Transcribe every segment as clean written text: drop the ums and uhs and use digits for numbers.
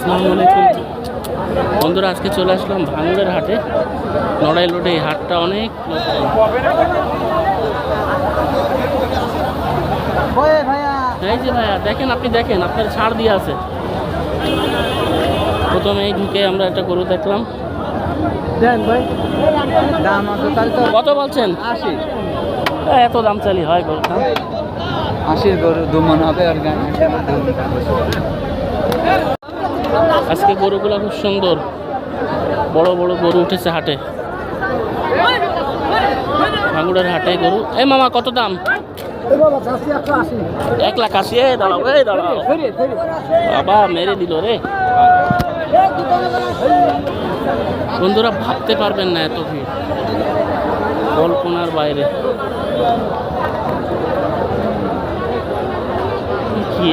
আসসালামু আলাইকুম বন্ধুরা, আজকে চলে আসলাম ভাঙড়ের হাটে, নড়াইল রোডে। এই হাটটা অনেক এই যে ভাইয়া দেখেন, আপনি দেখেন, আপনার ছাড় দিয়ে আছে। প্রথমে এই ঢুকে আমরা একটা গরু দেখলাম। কত বলছেন? 80। এত দাম চালি হয় গরু? 80 গরু 2 মন হবে। আর আজকে গরুগুলো খুব সুন্দর, বড় বড় গরু উঠেছে হাটে, ভাঙড়ের হাটে গরু। এই মামা কত দাম? 1,80,000। দাঁড়াও, এই দাঁড়াও, বাবা মেরে দিল রে। বন্ধুরা ভাবতে পারবেন না এত ভিড়, কল্পনার বাইরে। কি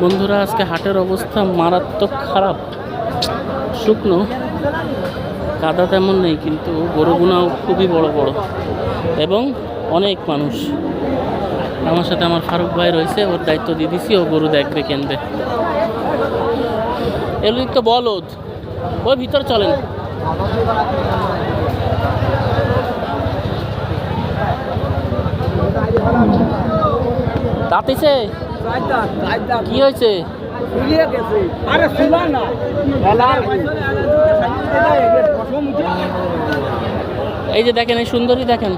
বন্ধুরা, আজকে হাটের অবস্থা মারাত্মক খারাপ। শুকনো, কাদা তেমন নেই, কিন্তু গরুগুনাও খুবই বড় বড় এবং অনেক মানুষ। আমার সাথে আমার ফারুক ভাই রয়েছে, ওর দায়িত্ব দিয়ে দিছি, ও গরু দেখবে, কিনবে। এগুলি তো বলদ, ওই ভিতর চলেন। দাঁতিছে? কি হয়েছে? এই যে দেখেন, এই সুন্দরী দেখেন।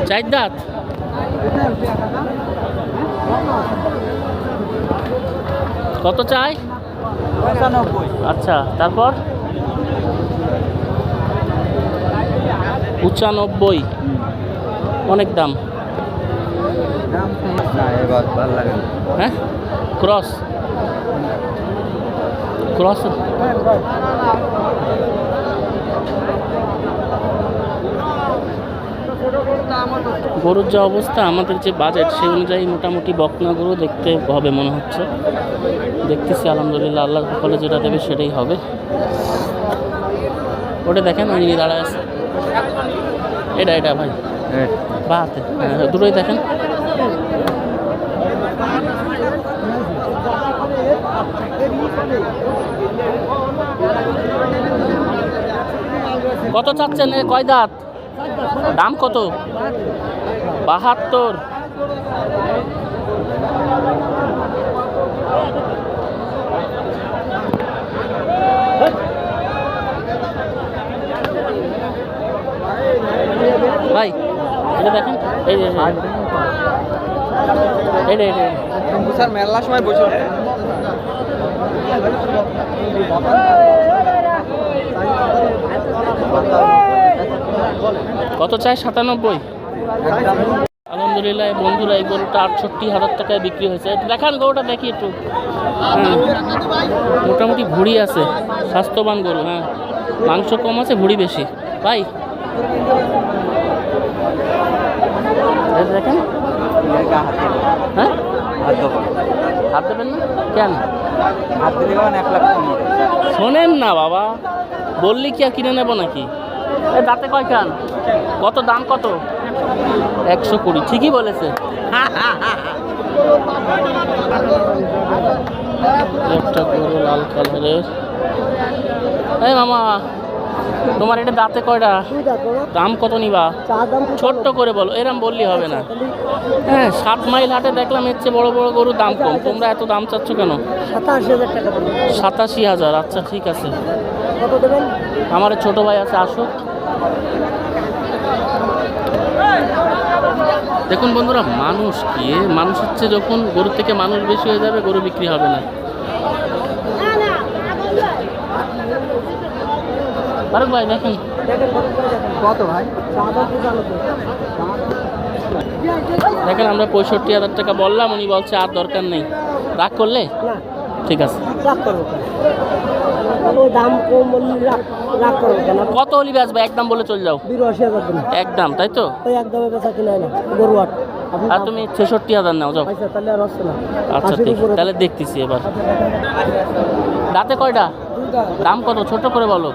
চার দাঁত। কত চাই? 95। আচ্ছা, তারপর 95। অনেক দাম। হ্যাঁ, ক্রস ক্রস। গরুর যা অবস্থা, আমাদের যে বাজেট সেই অনুযায়ী মোটামুটি বকনা গরু দেখতে হবে মনে হচ্ছে। দেখতেছি আলহামদুলিল্লাহ, আল্লাহর ফলে যেটা দেবে সেটাই হবে। ওটা দেখেন, ওই দাঁড়ায় আছে। এটা ভাই বাহাতে, দুটোই দেখেন। কত চাচ্ছেন? কয় দাঁত? দাম কত? 72। ভাই এটা দেখেন, এই যে স্যার মেলার সময় বসে কত চাই? 97। আলহামদুলিল্লাহ বন্ধুরা, এই গরুটা 68,000 টাকায় বিক্রি হয়েছে। দেখান গরুটা, দেখি একটু। মোটামুটি ভুঁড়ি আছে, স্বাস্থ্যবান গরু। হ্যাঁ, মাংস কম আছে, ভুঁড়ি বেশি। ভাই দেখেন। হ্যাঁ, হাত দেবেন না কেন? হাত দিলে 1,15,000। শোনেন না বাবা, বললি কি আর কিনে নেবো নাকি? এই দাঁতে কয় কান? কত দাম? কত? 120। ঠিকই বলেছে। একটা গরু লাল কালারের। এই মামা, তোমার এটা দাঁতে কয়টা? দাম কত নিবা? ছোট্ট করে বলো, এরম বললি হবে না। হ্যাঁ, 7 মাইল হাটে দেখলাম এর চেয়ে বড় বড় গরু দাম কম, তোমরা এত দাম চাচ্ছ কেন? 87,000। আচ্ছা ঠিক আছে, আমার ছোট ভাই আছে, আসুক। দেখুন বন্ধুরা, মানুষ কি, মানুষ হচ্ছে যখন গরু থেকে মানুষ বেশি হয়ে যাবে, গরু বিক্রি হবে না। ফারুক ভাই দেখেন কত ভাই? দেখেন, আমরা 65,000 টাকা বললাম, উনি বলছে আর দরকার নেই। রাগ করলে? ঠিক আছে, দাম কম রাগ করবো কেন? কত হলি বেচবে? একদম বলে চলে যাও। 82,000। একদম, তাই তো? ওই একদমে বেচা কিনা না গরু হাট। আর তুমি 66,000 নাও যাও। আচ্ছা তাহলে আর হচ্ছে না। আচ্ছা 80 ঠিক উপরে। তাহলে দেখতেছি এবার। দাঁতে কয়টা? দাম কত ছোট করে বলো।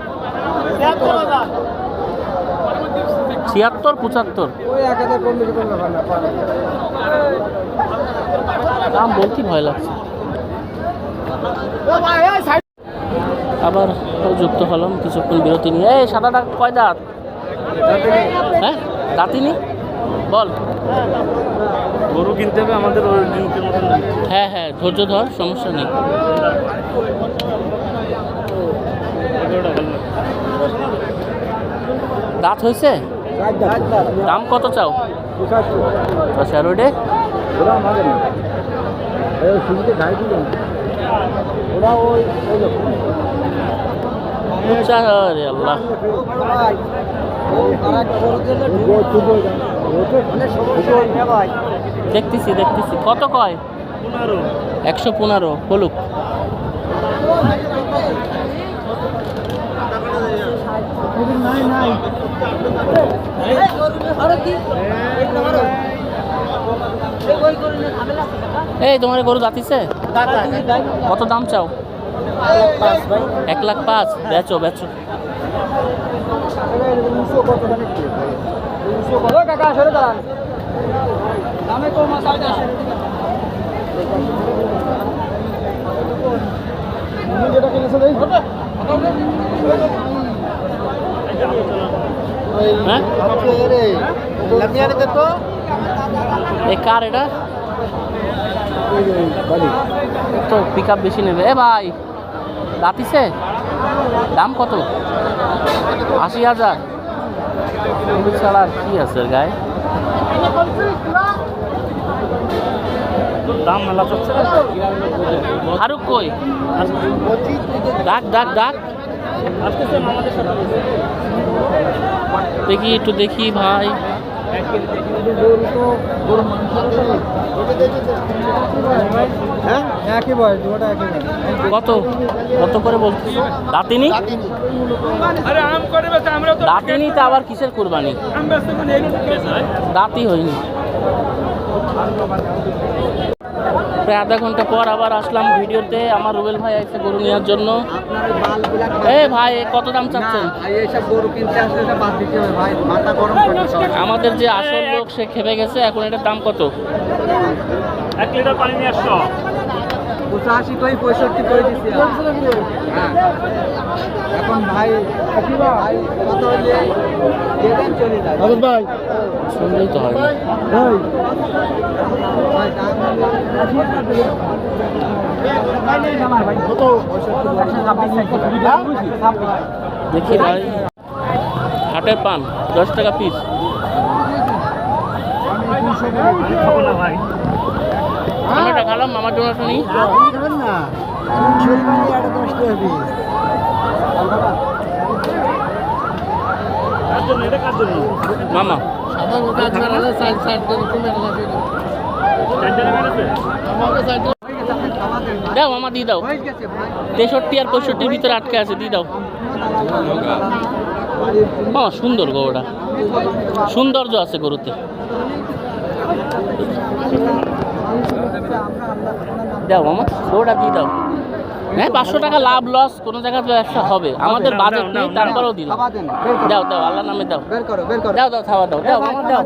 76 75 ওই 1000 কম বেশি করলে ভালো না। দাম বলতে ভয় লাগছে। আবার যুক্ত হলাম কিছুক্ষণ বিরতি নিয়ে। এই সাদাটা কয় দাঁত? হ্যাঁ দাঁতিনি বল। গরু কিনতে হবে আমাদের ওই দিনকের মতন। হ্যাঁ হ্যাঁ ধৈর্য ধর সমস্যা নেই। দাঁত হয়েছে? দাম কত চাও? 85 রোডে আরে আল্লাহ। দেখতেছি দেখতেছি কত কয়? 115 বলুক। এই তোমার গরু দাঁতিছে? কত দাম চাও? 1,05,000 বেচো বেচো। কাকা সরে দাঁড়ান দামে কম আছে যেটা কিনেছে দেই হ্যাঁ রে লামিয়া রে তো এই কার এটা তো পিক আপ বেশি নেবে। এ ভাই দাঁতিছে? দাম কত? 80,000 ছাড়া আর কি আছে এর গায়ে? দাম মেলা চলছে। ফারুক কই? ডাক ডাক ডাক আসতেছেন আমাদের সাথে। দেখি একটু দেখি ভাই। হ্যাঁ একই বয়স দুটো একই বয়স কত কত করে বলছিস? দাঁতিনি? আরে আম করে বেচা আমরা তো দাঁতিনি তো আবার কিসের কুরবানি? আম বেচতে কোন এই দাঁতই হয়নি। প্রায় আধা ঘন্টা পর আবার আসলাম ভিডিওতে। আমার রুবেল ভাই আছে গরু নেওয়ার জন্য। আপনার মালগুলা এ ভাই কত দাম চাচ্ছেন? এইসব গরু কিনতে আসলে এটা বাদ দিতে হবে ভাই মাথা গরম করে আমাদের যে আসল লোক সে খেপে গেছে। এখন এটার দাম কত? 1 লিটার পানি নিয়ে আসছো। 85 কই 65 কই দিছি হ্যাঁ এখন ভাই ভাই কত হইলে দেন চলে যায় ভাই শুনলেই তো হয় না। ভাই দাম কত 65 দেখি ভাই হাটের পান 10 টাকা পিস। খাবো না ভাই। আমি এটা খালাম মামার জন্য শুনি। কার জন্য এটা কার জন্য? মামা চারটে মেরেছে। দাও মামা দিয়ে দাও। 63 আর 65 ভিতরে আটকে আছে দিয়ে দাও। মামা সুন্দর গরুটা, সৌন্দর্য আছে গরুতে। দাও মামা গরুটা দিয়ে দাও। হ্যাঁ 500 টাকা লাভ লস কোনো জায়গায় ব্যবসা হবে। আমাদের বাজেট নেই তারপরেও দিলাম। দাও দাও আল্লাহর নামে দাও। বের করো বের করো দাও দাও খাওয়া দাও। দাও মামা দাও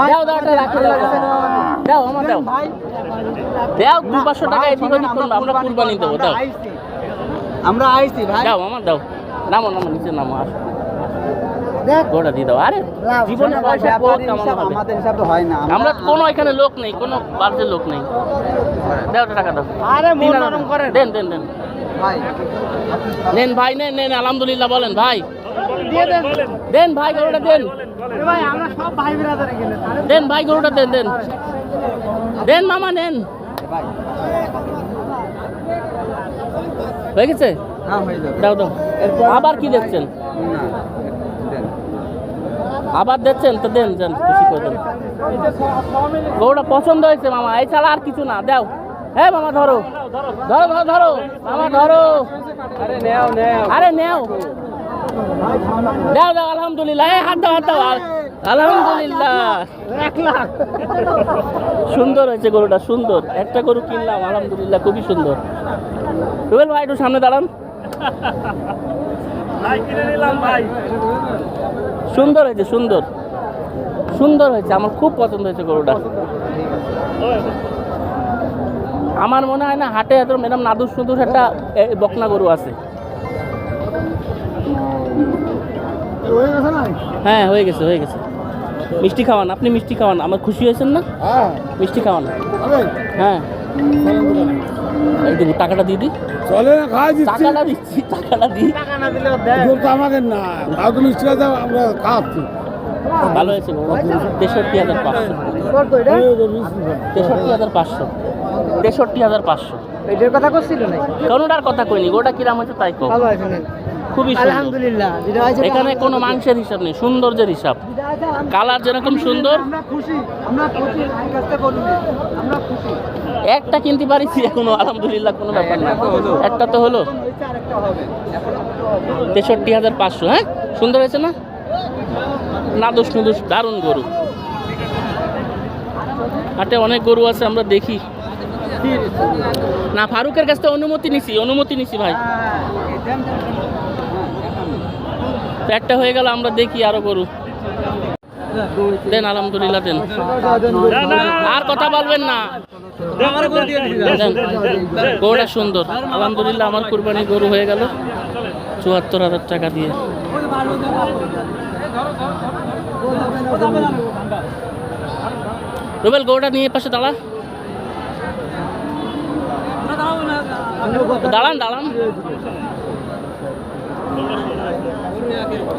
দাও দাও এটা রাখো দাও দাও মামা দাও দাও 200 টাকা এদিক ওদিক করবো আমরা কুরবানি দেবো। দাও আমরা আইছি ভাই দাও মামা দাও। নামো নামো নিচে নামো আর গোটা দিয়ে দাও। আরে জীবনে পয়সা বহুত কামানো হবে। আমাদের হিসাব তো হয় না আমরা কোনো এখানে লোক নেই, কোনো বাড়িতে লোক নেই। দাও টাকা দাও। আরে মন নরম করেন দেন দেন দেন ভাই নেন ভাই নেন নেন আলহামদুলিল্লাহ বলেন ভাই। দিয়ে দেন দেন ভাই গরুটা দেন। ভাই আমরা সব ভাই ব্রাদারে গেলে দেন ভাই গরুটা দেন দেন দেন মামা নেন। ভাই হয়ে গেছে? হ্যাঁ হয়ে যাবে দাও দাও। আবার কি দেখছেন? না দেন আবার দেখছেন তো দেন দেন খুশি করে দেন। গরুটা পছন্দ হয়েছে মামা, এই ছাড়া আর কিছু না। দাও হ্যাঁ মামা ধরো ধরো ধরো ধরো মামা ধরো। আরে নেও নেও আরে নেও দাও দাও আলহামদুলিল্লাহ। এই হাত দাও হাত দাও। আলহামদুলিল্লাহ 1 লাখ। সুন্দর হয়েছে গরুটা, সুন্দর। একটা গরু কিনলাম, আলহামদুলিল্লাহ খুবই সুন্দর। রুবেল ভাই একটু সামনে দাঁড়ান। ভাই কিনে নিলাম ভাই। সুন্দর হয়েছে, সুন্দর সুন্দর হয়েছে, আমার খুব পছন্দ হয়েছে গরুটা। আমার মনে হয় না হাটে এত এরকম নাদুস নুদুস একটা বকনা গরু আছে। হ্যাঁ হয়ে গেছে, হয়ে গেছে। মিষ্টি খাওয়ান, আপনি মিষ্টি খাওয়ান, আমার খুশি হয়েছেন না? মিষ্টি খাওয়ান। হ্যাঁ এই দেবো, টাকাটা দিয়ে দিই। চলে না খাওয়া দিচ্ছি টাকাটা দিচ্ছি, টাকাটা দিই। দুধ তো আমাকে না কাউকে মিষ্টি খাওয়া দাও, আমরা খাওয়াচ্ছি ভালো হয়েছে গরু। 63,500, 63,500, 63,500। এটার কথা করছিল না? কোনোটার কথা কইনি, গোটা কিরাম হয়েছে তাই কো। ভালো আছে না? খুবই সুন্দর। আলহামদুলিল্লাহ। যেটা হয়েছে এখানে কোনো মাংসের হিসাব নেই, সৌন্দর্যের হিসাব। কালার যেরকম সুন্দর, আমরা খুশি, আমরা খুশি, ভাই কাছে বলুন, আমরা খুশি। একটা কিনতে পারিছি এখনো, আলহামদুলিল্লাহ কোনো ব্যাপার না। একটা তো হলো। হয়েছে, আরেকটা হবে। এখন হবে। 63,500। হ্যাঁ সুন্দর হয়েছে না? নাদুস নুদুস দারুণ গরু। হাটে অনেক গরু আছে, আমরা দেখি না। ফারুকের কাছ থেকে অনুমতি নিছি ভাই। তো একটা হয়ে গেল, আমরা দেখি আরো গরু দেন। আলহামদুলিল্লাহ দেন, আর কথা বলবেন না। দেন। গরুটা সুন্দর, আলহামদুলিল্লাহ। আমার কুরবানি গরু হয়ে গেল 74,000 টাকা দিয়ে। রুবেল গরুটা নিয়ে পাশে দাঁড়া, দাঁড়ান দাঁড়ান।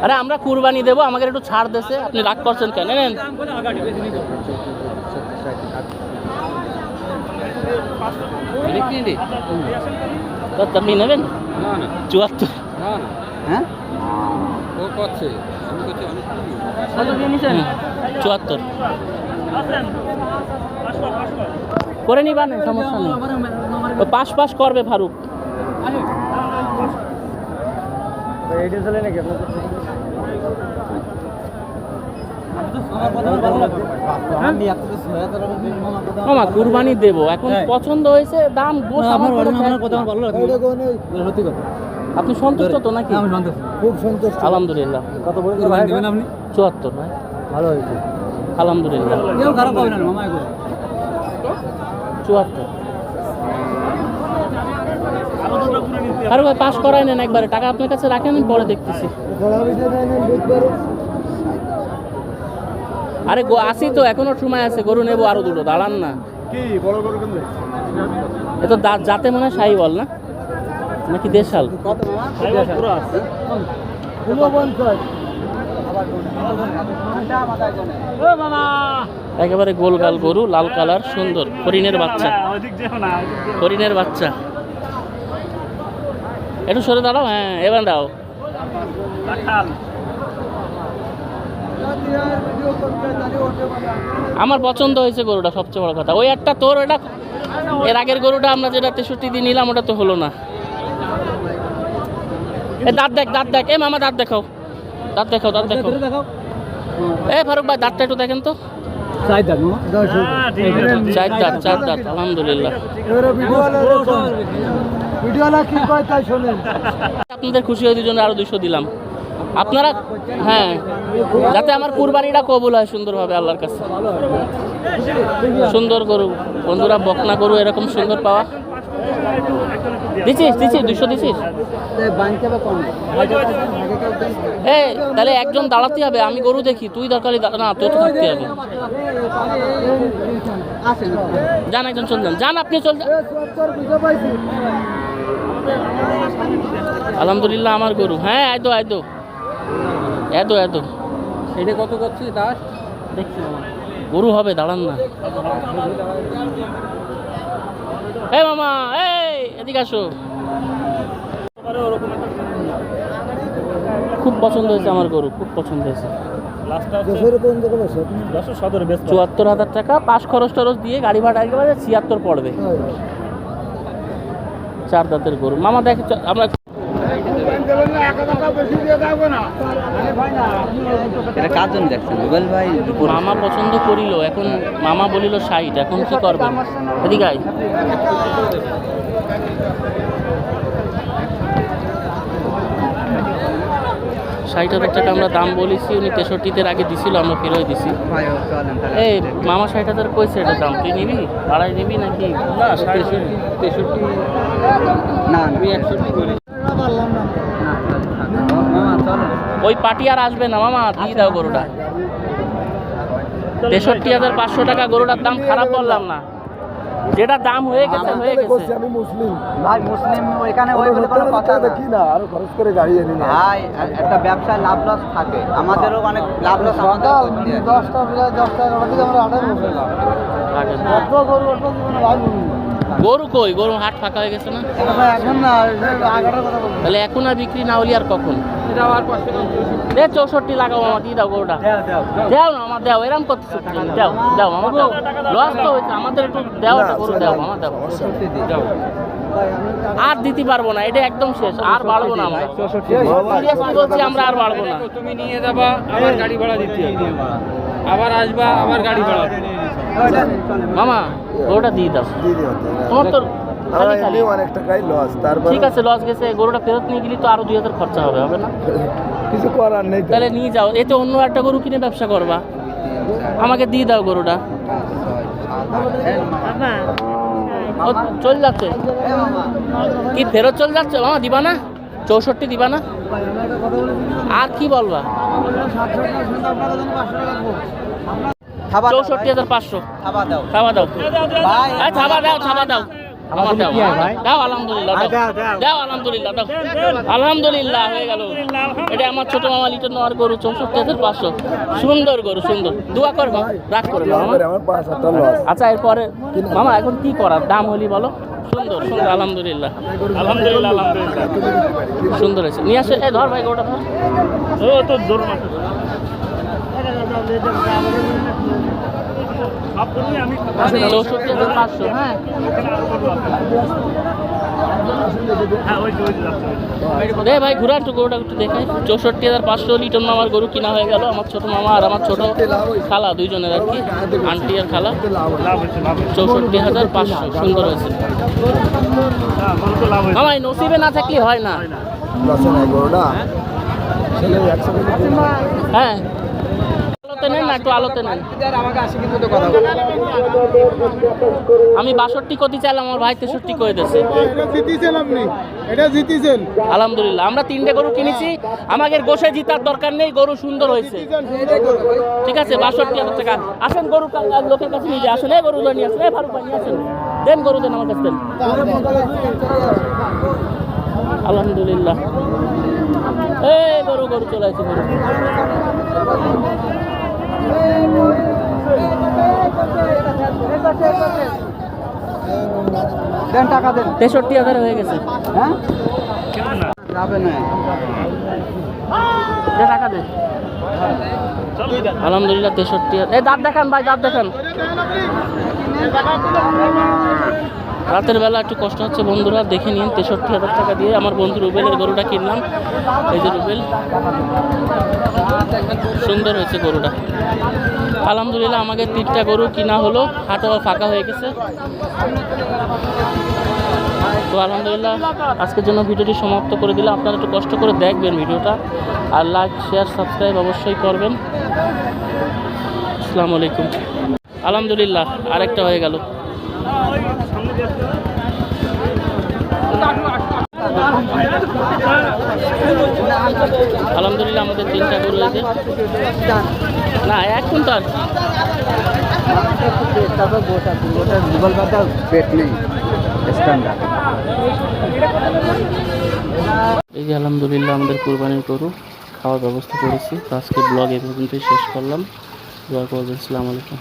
আরে আমরা কুরবানি দেবো, আমাকে একটু ছাড় দেছে, আপনি রাগ করছেন কেন? নেন আপনি নেবেন 74। হ্যাঁ 74 করে নিবা না, সমস্যা নেই। ও পাশ করবে ফারুক। এটা চলে নাকি মামা কুরবানি দেবো, এখন পছন্দ হয়েছে, দাম গোস আমার ভালো লাগে? সত্যি কথা। আপনি সন্তুষ্ট তো নাকি? আমি সন্তুষ্ট, খুব সন্তুষ্ট। আলহামদুলিল্লাহ। কত বড় কুরবানি দিবেন আপনি? 74 ভাই, ভালো হয়েছে। আলহামদুলিল্লাহ। কেউ খারাপ হবে না মামা, এগুলো 74। আরে ভাই পাস করাই নেন একবারে, টাকা আপনার কাছে রাখেন, আমি পরে দেখতেছি। আরে আসি তো, এখনো সময় আছে, গরু নেবো আরো দুটো, দাঁড়ান না। কি বড় গরু কিন্তু এ তো যাতে মনে হয় শাহি বল না, নাকি দেশাল? একেবারে গোলগাল গরু, লাল কালার, সুন্দর, হরিণের বাচ্চা, হরিণের বাচ্চা। একটু সরে দাঁড়াও, হ্যাঁ এবার দাও। আমার পছন্দ হয়েছে গরুটা, সবচেয়ে বড় কথা। ওই একটা তোর, ওটা এর আগের গরুটা আমরা যেটা 63 দিয়ে নিলাম, ওটা তো হলো না। এ দাঁত দেখ, দাঁত দেখ, এ মামা দাঁত দেখাও, দাঁত দেখাও, দাঁত দেখাও। এ ফারুক ভাই দাঁতটা একটু দেখেন তো। চার দাঁত, আলহামদুলিল্লাহ। আপনাদের খুশি হয় দুজনে, আরো 200 দিলাম আপনারা। হ্যাঁ যাতে আমার কুরবানিটা কবুল হয় সুন্দরভাবে আল্লাহর কাছে। সুন্দর গরু বন্ধুরা, বকনা গরু এরকম সুন্দর পাওয়া। দিছিস 200 দিছিস? এই তাহলে একজন দাঁড়াতে হবে, আমি গরু দেখি, তুই দরকারি না, তুই তো থাকতে হবে। যান একজন চল যান, যান আপনি চল যান। আলহামদুলিল্লাহ আমার গরু। হ্যাঁ আইদো আইদো এত এত। এটা কত করছি দাস? দেখছি গরু হবে, দাঁড়ান না। এই মামা, এই এদিকে আসো। খুব পছন্দ হয়েছে আমার গরু, খুব পছন্দ হয়েছে। 74,000 টাকা, পাস খরচ টরচ দিয়ে গাড়ি ভাড়া একেবারে 76 পড়বে। 4 দাঁতের গরু মামা, দেখ আমরা দেবেন না, 1,000 টাকা বেশি দিয়ে দেবো না। এটা কার জন্য দেখছেন রুবেল ভাই? মামা পছন্দ করিল, এখন মামা বলিল 60, এখন কি করবেন? এদিকে আয়। 60,000 টাকা আমরা দাম বলেছি, উনি 63-তে আগে দিছিল, আমরা ফেরত দিছি। ভাই ও চলেন তাহলে। এই মামা 60,000 কইছে, এটার দাম তুই নিবি? বাড়াই নিবি নাকি? না 63 না আমি 61 করি। মামা চলেন। ওই পার্টি আর আসবে না মামা, দিয়ে দাও গরুটা। 63,500 টাকা গরুটার দাম, খারাপ বললাম না, যেটা দাম হয়ে গেছে হয়ে গেছে। আমি মুসলিম ভাই মুসলিম এখানে ওই বলে কোনো কথা না। দেখি না আরো খরচ করে গাড়ি এনে নিয়ে ভাই একটা ব্যবসায় লাভ লস থাকে, আমাদেরও অনেক লাভ লস আমাদের করতে হয়। 10টা প্রায় 10টা দিকে আমরা 28 বসে না আগে- কত গরু অত জীবনে ভাই গরু কই? গরু হাট ফাঁকা হয়ে গেছে না? এখন না আগাটার কথা বলবো তাহলে এখন আর বিক্রি না হলে আর কখন? দে 64 লাগাও মামা, দিয়ে দাও গরুটা। দাও না মামা, দাও, এরম করতেছো কেন? দাও দাও মামা, দাও। লস তো হয়েছে আমাদের, একটু দাও, একটা গরু দাও মামা, দাও। আর দিতে পারবো না, এটা একদম শেষ, আর বাড়বো না আমরা। সিরিয়াসলি বলছি, আমরা আর বাড়বো না। তুমি নিয়ে যাবা, আবার গাড়ি ভাড়া দিতে হবে, আবার আসবা, আবার গাড়ি ভাড়া। মামা গরুটা দিয়ে দাও, তোমার তো খালি খালি। অনেক টাকাই লস তারপর ঠিক আছে, লস গেছে, গরুটা ফেরত নিয়ে গেলি তো আরো 2,000 খরচা হবে, হবে না? কিছু করার নেই তো। তাহলে নিয়ে যাও, এতে অন্য একটা গরু কিনে ব্যবসা করবা। আমাকে দিয়ে দাও গরুটা। ও চল যাচ্ছে কি? ফেরত চল যাচ্ছে মামা, দিবা না? 64 দিবা না? আর কি বলবা? 64,500 খাবার দাও। খাওয়া দাও। ভাই এই থাবা দাও, থাবা দাও। আমার দাও, দাও আলহামদুলিল্লাহ, দাও দাও আলহামদুলিল্লাহ, দাও আলহামদুলিল্লাহ, হয়ে গেল। এটা আমার ছোট মামা লিটন নেওয়ার গরু, 64,500। সুন্দর গরু, সুন্দর। দোয়া কর মামা, রাগ করে না মামা। আমার 5,000 লস আচ্ছা, এরপরে মামা এখন কি করার? দাম হলি বলো। সুন্দর সুন্দর, আলহামদুলিল্লাহ আলহামদুলিল্লাহ আলহামদুলিল্লাহ। সুন্দর হয়েছে। নিয়ে আসে, এই ধর ভাই গরুটা ধর। ও তো দূর না। আমি 64,500। হ্যাঁ, রে ভাই ঘুরা একটু গরুটা একটু দেখাই। 64,500 লিটন মামার গরু কিনা হয়ে গেল। আমার ছোট মামা আর আমার ছোট খালা, দুইজনের আর কি, আন্টি আর খালা। 64,500, সুন্দর হয়েছে মামা। এই নসিবে না থাকলে হয় না। লসে নাই গরুটা ছেলে 100 কেজি হ্যাঁ, আলোতে নেন না, একটু আলোতে নেন। আমাকে 80 কিন্তু কথা বলো। আমি 62 কতি চাইলাম, আমার ভাই 63 করে দিয়েছে। এটা জিতিয়েছেন আপনি, এটা জিতিয়েছেন। আলহামদুলিল্লাহ, আমরা 3টে গরু কিনেছি, আমাদের গোশে জিতার দরকার নেই, গরু সুন্দর হয়েছে। ঠিক আছে, 62,000 টাকা। আসেন গরু লোকের কাছে নিয়ে আসেন, এই গরু নিয়ে আসেন, এই ফারুক ভাই নিয়ে আসেন, দেন গরু দেন আমার কাছে দেন। আলহামদুলিল্লাহ, এই গরু গরু চলে আসছে গরু। দেন টাকা দেন। 63,000 হয়ে গেছে। হ্যাঁ যাবে না। দে টাকা দে। আলহামদুলিল্লাহ 63,000। এই দাঁত দেখান ভাই, দাঁত দেখান। রাতের বেলা একটু কষ্ট হচ্ছে বন্ধুরা, দেখে নিন। 63,000 টাকা দিয়ে আমার বন্ধু রুবেলের গরুটা কিনলাম। এই যে রুবেল, সুন্দর হয়েছে গরুটা। আলহামদুলিল্লাহ আমাদের 3টা গরু কিনা হলো, হাটও ফাঁকা হয়ে গেছে। তো আলহামদুলিল্লাহ আজকের জন্য ভিডিওটি সমাপ্ত করে দিলাম। আপনারা একটু কষ্ট করে দেখবেন ভিডিওটা, আর লাইক শেয়ার সাবস্ক্রাইব অবশ্যই করবেন। আসসালামু আলাইকুম। আলহামদুলিল্লাহ আরেকটা হয়ে গেল। আলহামদুলিল্লাহ আমাদের 3টা গরু হয়েছে। না এখন তো আর তারপর গোটা রুবেল ভাই পেট নেই স্ট্যান্ডার্ড। এই যে আলহামদুলিল্লাহ আমাদের কুরবানির গরু খাওয়ার ব্যবস্থা করেছি। তো আজকে ব্লগ এই পর্যন্তই শেষ করলাম। দোয়া করবেন। আসসালামু আলাইকুম।